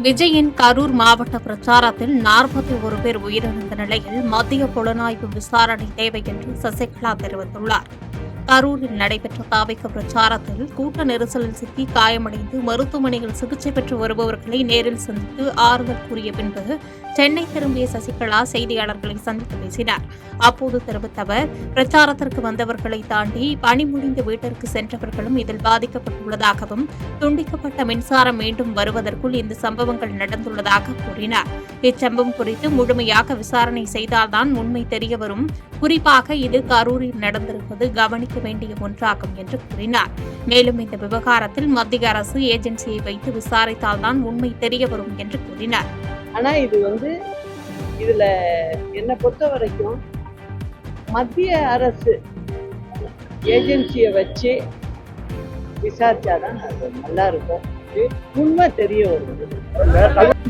விஜயின் கரூர் மாவட்ட பிரச்சாரத்தில் 41 பேர் உயிரிழந்த நிலையில் மத்திய புலனாய்வு விசாரணை தேவை என்று சசிகலா தெரிவித்துள்ளார். கரூரில் நடைபெற்ற தாவிக பிரச்சாரத்தில் கூட்ட நெரிசலில் சிக்கி காயமடைந்து மருத்துவமனையில் சிகிச்சை பெற்று வருபவர்களை நேரில் சந்தித்து ஆறுதல் கூறிய பின்பு சென்னை திரும்பிய சசிகலா செய்தியாளர்களை சந்தித்து பேசினார். அப்போது தெரிவித்த அவர், பிரச்சாரத்திற்கு வந்தவர்களை தாண்டி பணி முடிந்து வீட்டிற்கு சென்றவர்களும் இதில் பாதிக்கப்பட்டுள்ளதாகவும், துண்டிக்கப்பட்ட மின்சாரம் மீண்டும் வருவதற்குள் இந்த சம்பவங்கள் நடந்துள்ளதாக கூறினார். இச்சம்பவம் குறித்து முழுமையாக விசாரணை செய்தால்தான் உண்மை தெரியவரும். குறிப்பாக இது கரூரில் நடந்திருப்பது கவனிக்க வேண்டிய ஒன்றாகும் என்று கூறினார். மேலும் இந்த விவகாரத்தில் மத்திய அரசு ஏஜென்சியை வைத்து விசாரித்தால்தான் உண்மை தெரியவரும் என்று கூறினார். ஆனா இதுல என்னை பொறுத்த வரைக்கும் மத்திய அரசு ஏஜென்சியை வச்சு விசாரிச்சாதான் அது நல்லா இருக்கும். உண்மை தெரிய வருது.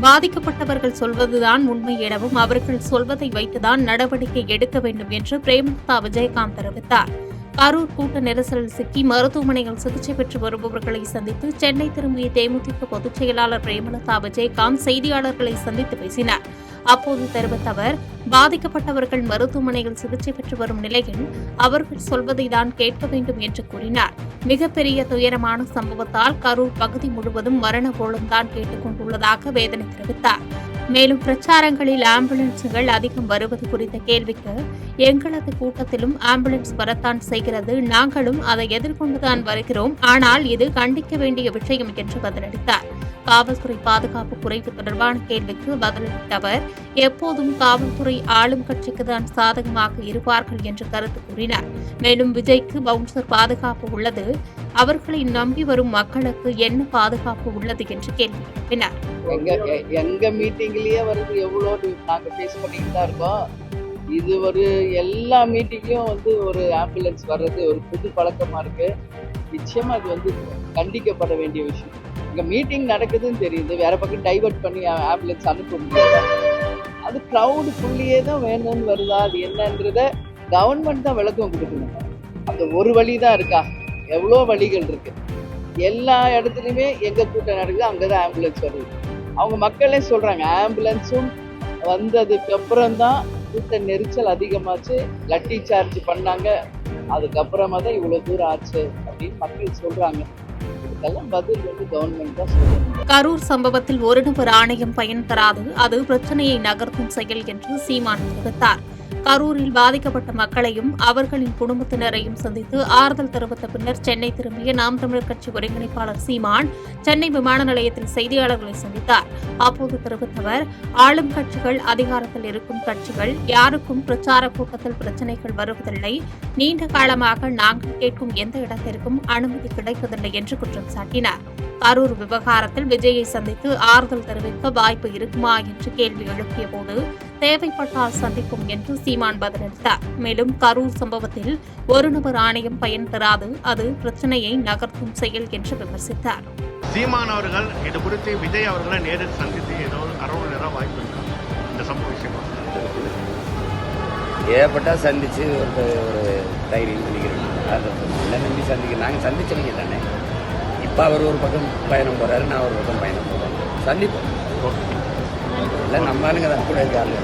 பாதிக்கப்பட்டவர்கள் சொல்வதுதான் உண்மை எனவும் அவர்கள் சொல்வதை வைத்துதான் நடவடிக்கை எடுக்க வேண்டும் என்று பிரேமலதா விஜயகாந்த் தெரிவித்தார். கரூர் கூட்ட நெரிசலில் சிக்கி மருத்துவமனையில் சிகிச்சை பெற்று வருபவர்களை சந்தித்து சென்னை திரும்பிய தேமுதிக பொதுச் செயலாளர் பிரேமலதா விஜயகாந்த் செய்தியாளர்களை சந்தித்து பேசினார். அப்போது தெரிவித்த அவர், பாதிக்கப்பட்டவர்கள் மருத்துவமனையில் சிகிச்சை பெற்று வரும் நிலையில் அவர்கள் சொல்வதை தான் கேட்க வேண்டும் என்று கூறினார். மிகப்பெரிய துயரமான சம்பவத்தால் கரூர் பகுதி முழுவதும் மரண கோலம்தான் கேட்டுக் கொண்டுள்ளதாக வேதனை தெரிவித்தார். மேலும் பிரச்சாரங்களில் ஆம்புலன்ஸ்கள் அதிகம் வருவது குறித்த கேள்விக்கு, எங்களது கூட்டத்திலும் ஆம்புலன்ஸ் வரத்தான் செய்கிறது, நாங்களும் அதை எதிர்கொண்டுதான் வருகிறோம், ஆனால் இது கண்டிக்க வேண்டிய விஷயம் என்று பதிலளித்தார். காவல்துறை பாதுகாப்பு குறைவு தொடர்பான கேள்விக்கு பதிலளித்த அவர், எப்போதும் காவல்துறை ஆளும் கட்சிக்குதான் சாதகமாக இருப்பார்கள் என்று கருத்து கூறினார். மேலும் விஜய்க்கு பவுன்சர் பாதுகாப்பு உள்ளது, அவர்களை நம்பி வரும் மக்களுக்கு என்ன பாதுகாப்பு உள்ளது என்று கேள்வி எழுப்பினார். எங்க மீட்டிங்லயே வருது, எவ்வளவு நாங்க பேஸ் பண்ணிட்டு தான் இருக்கோம். இது எல்லா மீட்டிங்லயும் ஒரு ஆம்புலன்ஸ் வர்றது ஒரு புது பழக்கமா இருக்கு. நிச்சயமா அது கண்டிக்கப்பட வேண்டிய விஷயம். இங்க மீட்டிங் நடக்குதுன்னு தெரியுது, வேற பக்கம் டைவர்ட் பண்ணி ஆம்புலன்ஸ் அனுப்ப முடியாது. அது கிரௌடு ஃபுல்லியே தான் வேணும்னு வருதா, அது என்னன்றத கவர்மெண்ட் தான் விளக்கம் கொடுக்கணும். அந்த ஒரு வழி தான் இருக்கா? எவ்வளோ வழிகள் இருக்கு. எல்லா இடத்துலையுமே எங்க கூட்டம் நடக்குது அங்கதான் ஆம்புலன்ஸ் வருது. அவங்க மக்களே சொல்றாங்க, ஆம்புலன்ஸும் வந்ததுக்கு அப்புறம் தான் கூட்ட நெரிசல் அதிகமாச்சு, லட்டி சார்ஜ் பண்ணாங்க, அதுக்கப்புறமா தான் இவ்வளவு தூரம் ஆச்சு அப்படின்னு மக்கள் சொல்றாங்க. இதுக்கெல்லாம் பதில் கவர்மெண்ட் தான் சொல்றாங்க. கரூர் சம்பவத்தில் ஒரு நபர் ஆணையம் பயன் தராது, அது பிரச்சனையை நகர்த்தும் செயல் என்று சீமான் தெரிவித்தார். கரூரில் பாதிக்கப்பட்ட மக்களையும் அவர்களின் குடும்பத்தினரையும் சந்தித்து ஆறுதல் தெரிவித்த பின்னர் சென்னை திரும்பிய நாம் தமிழர் கட்சி ஒருங்கிணைப்பாளர் சீமான் சென்னை விமான நிலையத்தில் செய்தியாளர்களை சந்தித்தார். அப்போது தெரிவித்த அவர், ஆளும் கட்சிகள், அதிகாரத்தில் இருக்கும் கட்சிகள் யாருக்கும் பிரச்சார கூட்டத்தில் பிரச்சினைகள் வருவதில்லை. நீண்ட காலமாக நாங்கள் கேட்கும் எந்த இடத்திற்கும் அனுமதி கிடைப்பதில்லை என்று குற்றம் சாட்டினார். கரூர் விவகாரத்தில் விஜயை சந்தித்து ஆறுதல் தெரிவிக்க வாய்ப்பு இருக்குமா என்று கேள்வி எழுப்பிய போது, தேவைப்பட்டால் சந்திக்கும் என்று சீமான் பதிலளித்தார். மேலும் கரூர் சம்பவத்தில் ஒரு நபர் ஆணையம் பயன் தராது, அது பிரச்சனையை நகர்த்தும் செயல் என்று விமர்சித்தார். சீமான் அவர்கள் இது குறித்து விஜய் அவர்களை நேரில் சந்தித்து ஏதோ கரூர் நேரம் வாய்ப்பு இருக்கா? இந்த சம்பவ விஷயம் ஏற்பட்டா சந்திச்சு ஒரு தைரியம் பண்ணிக்கிறோம். அதை நம்பி சந்திக்க நாங்கள் சந்திச்சவங்க தானே. இப்போ அவர் ஒரு பக்கம் பயணம் போகிறாரு, நான் ஒரு பக்கம் பயணம் போகிறேன், சந்திப்போம். இல்லை நம்ம ஆளுங்க தான் கூட இருக்காங்க.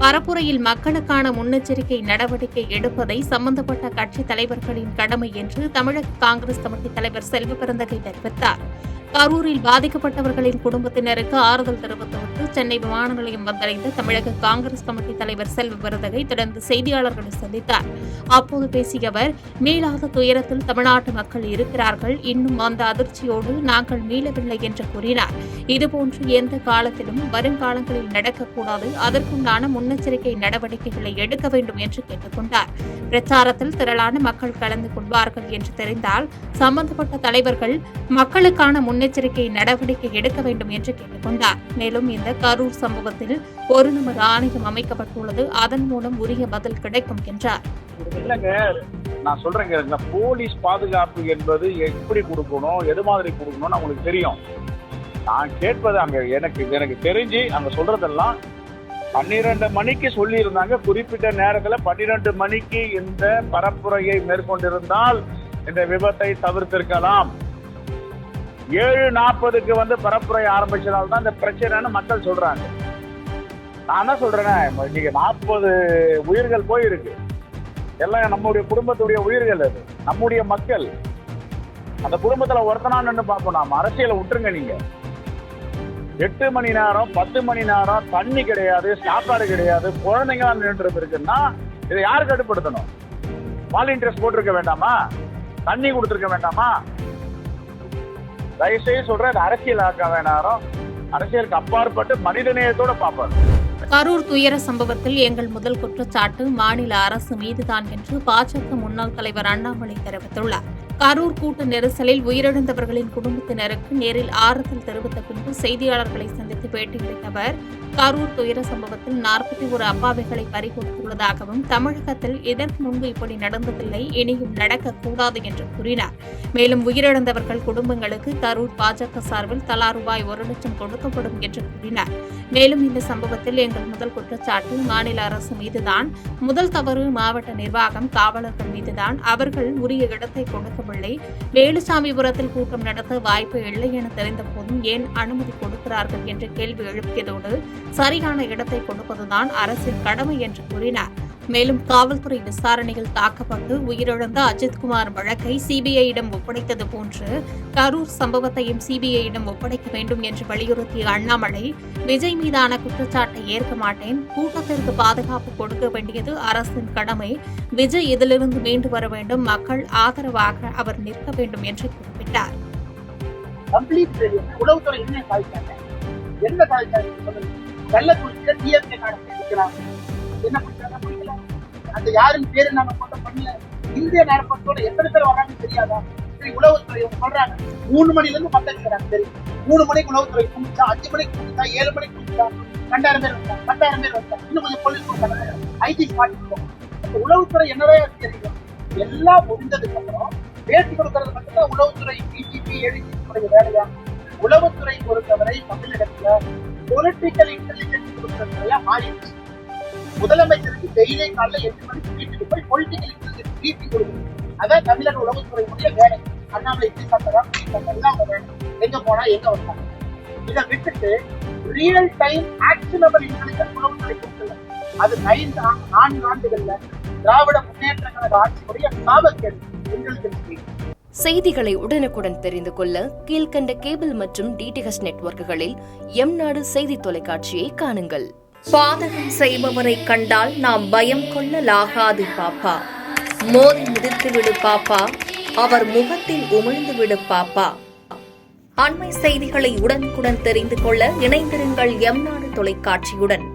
பரப்புரையில் மக்களுக்கான முன்னெச்சரிக்கை நடவடிக்கை எடுப்பதை சம்பந்தப்பட்ட கட்சித் தலைவர்களின் கடமை என்று தமிழக காங்கிரஸ் கமிட்டி தலைவர் செல்வ பெருந்தகை தெரிவித்தார். கரூரில் பாதிக்கப்பட்டவர்களின் குடும்பத்தினருக்கு ஆறுதல் தெரிவித்துவிட்டு சென்னை விமான நிலையம் வந்தடைந்த தமிழக காங்கிரஸ் கமிட்டி தலைவர் செல்வ பெருந்தகை தொடர்ந்து செய்தியாளர்களை சந்தித்தார். அப்போது பேசிய அவர், மீளாத துயரத்தில் தமிழ்நாட்டு மக்கள் இருக்கிறார்கள், இன்னும் அந்த அதிர்ச்சியோடு நாங்கள் மீளவில்லை என்று கூறினார். இதுபோன்று எந்த காலத்திலும் வருங்காலங்களில் நடக்கக்கூடாது, அதற்குண்டான முன்னெச்சரிக்கை நடவடிக்கைகளை எடுக்க வேண்டும் என்று கேட்டுக் கொண்டார். பிரச்சாரத்தில் திரளான மக்கள் கலந்து கொள்வார்கள் என்று தெரிந்தால் சம்பந்தப்பட்ட தலைவர்கள் மக்களுக்கான முன்னெச்சரிக்கை நடவடிக்கை எடுக்க வேண்டும் என்று கேட்டுக் கொண்டார். மேலும் இந்த கரூர் சம்பவத்தில் ஒரு நபர் ஆணையம் அமைக்கப்பட்டுள்ளது, அதன் மூலம் உரிய பதில் கிடைக்கும் என்றார். நான் சொல்றேங்க, போலீஸ் பாதுகாப்பு என்பது எப்படி கொடுக்கணும், எது மாதிரி கொடுக்கணும்னு உங்களுக்கு தெரியும். நான் கேட்பது அங்க எனக்கு தெரிஞ்சு அங்க சொல்றதெல்லாம் 12 மணிக்கு சொல்லி இருந்தாங்க. குறிப்பிட்ட நேரத்துல 12 மணிக்கு இந்த பரப்புரையை மேற்கொண்டிருந்தால் இந்த விபத்தை தவிர்த்திருக்கலாம். 7:40 வந்து பரப்புரை ஆரம்பிச்சதால்தான் இந்த பிரச்சனைன்னு மக்கள் சொல்றாங்க. நான் என்ன சொல்றேன்னா, இன்னைக்கு 40 உயிர்கள் போயிருக்கு. எல்லாம் நம்முடைய குடும்பத்துடைய உயிர்கள், அது நம்முடைய மக்கள். அந்த குடும்பத்துல ஒருத்தனா நின்று பார்ப்போம். நாம அரசியலை விட்டுருங்க. நீங்க 8 மணி நேரம் 10 மணி நேரம் தண்ணி கிடையாது, சாப்பாடு கிடையாது, குழந்தைங்க நின்று இருக்குன்னா இதை யாரு கட்டுப்படுத்தணும்? வாலண்டியர்ஸ் போட்டிருக்க வேண்டாமா? தண்ணி கொடுத்துருக்க வேண்டாமா? தயவுசெய்து சொல்றேன், அரசியல் ஆக்க வேண்டாம். அரசியலுக்கு அப்பாற்பட்டு மனிதநேயத்தோட பார்ப்பாரு. கரூர் துயர சம்பவத்தில் எங்கள் முதல் குற்றச்சாட்டு மாநில அரசு மீதுதான் என்று பாஜக முன்னாள் தலைவர் அண்ணாமலை தெரிவித்துள்ளார். கரூர் கூட்ட நெரிசலில் உயிரிழந்தவர்களின் குடும்பத்தினருக்கு நேரில் ஆறுதல் தெரிவித்த பின்பு செய்தியாளர்களை சந்தித்து பேட்டியளித்த அவர், கரூர் துயர சம்பவத்தில் 41 அப்பாவிகளை பறிகொடுத்துள்ளதாகவும் தமிழகத்தில் இதற்கு முன்பு இப்படி நடந்ததில்லை, இனியும் நடக்கக்கூடாது என்று கூறினார். மேலும் உயிரிழந்தவர்கள் குடும்பங்களுக்கு கரூர் பாஜக சார்பில் தலா ரூபாய் 1 லட்சம் கொடுக்கப்படும் என்று கூறினார். மேலும் இந்த சம்பவத்தில் எங்கள் முதல் குற்றச்சாட்டு மாநில அரசு மீதுதான், முதல் தவறு மாவட்ட நிர்வாகம், காவலர்கள் மீதுதான். அவர்கள் உரிய இடத்தை கொடுக்கவில்லை. வேலுசாமிபுரத்தில் கூட்டம் நடத்த வாய்ப்பு இல்லை என தெரிந்த போதும் ஏன் அனுமதி கொடுக்கிறார்கள் என்று கேள்வி எழுப்பியதோடு சரியான இடத்தை கொடுப்பதுதான் அரசின் கடமை என்று கூறினார். மேலும் காவல்துறை விசாரணையில் தாக்கப்பட்டு உயிரிழந்த அஜித்குமார் வழக்கை சிபிஐயிடம் ஒப்படைத்தது போன்று கரூர் சம்பவத்தையும் சிபிஐயிடம் ஒப்படைக்க வேண்டும் என்று வலியுறுத்திய அண்ணாமலை, விஜய் மீதான குற்றச்சாட்டை ஏற்க மாட்டேன், கூட்டத்திற்கு பாதுகாப்பு கொடுக்க வேண்டியது அரசின் கடமை, விஜய் இதிலிருந்து மீண்டு வர வேண்டும், மக்கள் ஆதரவாக அவர் நிற்க வேண்டும் என்று குறிப்பிட்டார். உளவுத்துறை என்ன சாதிச்சாங்க? என்ன சாதிச்சாங்க? வெள்ளக்குறிச்சியில டிஎம்கே இருக்கிறாங்க. என்ன பண்றாங்க? பிடிக்கல. அந்த யாரும் பேரு நாங்க போட்ட பண்ணல. இந்திய நடப்பத்தோட எத்தனை பேர் வராங்க தெரியாதா? உளவுத்துறை சொல்றாங்க 3 மணில இருந்து மக்கள் இருக்கிறாங்க. சரி, 3 மணிக்கு உளவுத்துறை கும்பிச்சா, 5 மணிக்கு கும்பிச்சா, 7 மணிக்கு கும்பிச்சா 2000 பேர் வந்தாங்க. 10,000 பேர் வந்தாங்க. இன்னும் கொஞ்சம் போலீஸ் கொடுத்தாங்க. ஐடி ஸ்பாட் இருக்கும். உளவுத்துறை என்னதான் தெரியும்? எல்லாம் முடிந்ததுக்கு அப்புறம் பேட்டி கொடுக்கறது மட்டும்தான் உளவுத்துறை டிஜிபி ஏடிஜிபி வேலையா? உளவுத்துறை பொறுத்தவரை தமிழகத்துல பொலிட்டிக்கல் இன்டெலிஜென்ஸ் கொடுக்கறதுல மாறிடுச்சு. முதலமைச்சருக்கு டெய்லி காலைல 8 மணிக்கு வீட்டுக்கு போய் பொலிட்டிக்கல் இன்டெலிஜென்ஸ் மீட்டிங் கொடுக்கணும். அதான் தமிழக உளவுத்துறையுடைய வேலை. அண்ணாமலை எங்க போனா எங்க வந்தாங்க. இதை விட்டுட்டு ரியல் டைம் ஆக்ஷனபிள் இன்டெலிஜென்ஸ் உளவுத்துறை கொடுக்கல. அது 4 ஆண்டுகள்ல திராவிட முன்னேற்ற கழக ஆட்சியுடைய சாபக்கேடு இன்டெலிஜென்ஸ் மீட்டிங். செய்திகளை உடனுக்குடன் தெரிந்து கொள்ள கீழ்கண்ட கேபிள் மற்றும் டிடிஎச் நெட்வொர்க்குகளில் எம்நாடு செய்தி தொலைக்காட்சியை காணுங்கள். பாதகம் செய்பவரை கண்டால் நாம் பயம் கொள்ளலாகாது பாப்பா. மோதி மிதித்து விடு பாப்பா, அவர் முகத்தில் உமிழ்ந்து விடு பாப்பா. அண்மை செய்திகளை உடனுக்குடன் தெரிந்து கொள்ள இணைந்திருங்கள் எம்நாடு தொலைக்காட்சியுடன்.